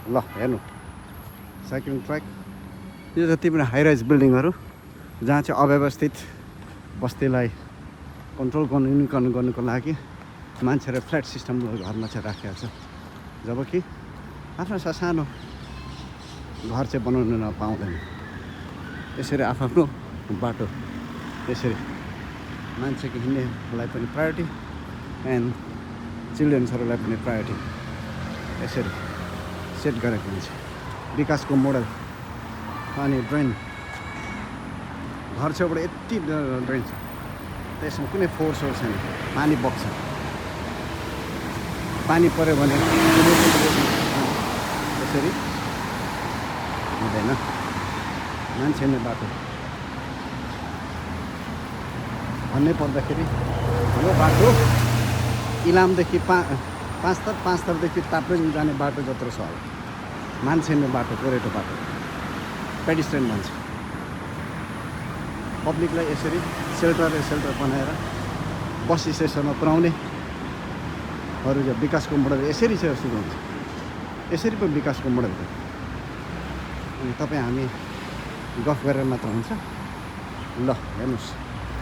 ल हेर्नु cycling track. यो जति पनि हाई राइज बिल्डिङहरू जहाँ चाहिँ अव्यवस्थित बस्तीलाई कन्ट्रोल गर्नुको लागि मान्छेहरू फ्ल्याट सिस्टम घरमा चाहिँ राखेको छ। जबकि आफ्नो सानो घर चाहिँ बनाउनु नपाउँदैन। यसरी आफ्नो बाटो यसरी मान्छेको हिँड्नेलाई पनि प्रायोरिटी एन्ड चिल्ड्रेन्सहरूलाई पनि प्रायोरिटी यसरी सेट गरेको हुन्छ। विकासको मोडल अनि ड्रेन घर छेउबाट यति ड्रेन छ त्यसमा कुनै फोर्स छैन। पानी बग्छ, पानी पऱ्यो भने यसरी हुँदैन। मान्छेले बाटो भन्नै पर्दाखेरि यो बाटो इलामदेखि पाँच थरदेखि ताप्लेजुङ जाने बाटो जत्रो छ होला। मान्छेले बाटो कोरेटो बाटो पेडिस्ट्रियन भन्छ। पब्लिकलाई यसरी सेल्टर बनाएर बस स्टेसनमा पुर्याउने अरू जो विकासको मोडल यसरी चाहिँ सुरु हुन्छ। यसरी पनि विकासको मोडल हो। अनि तपाईँ हामी गफ गरेर मात्र हुन्छ। ल हेर्नुहोस्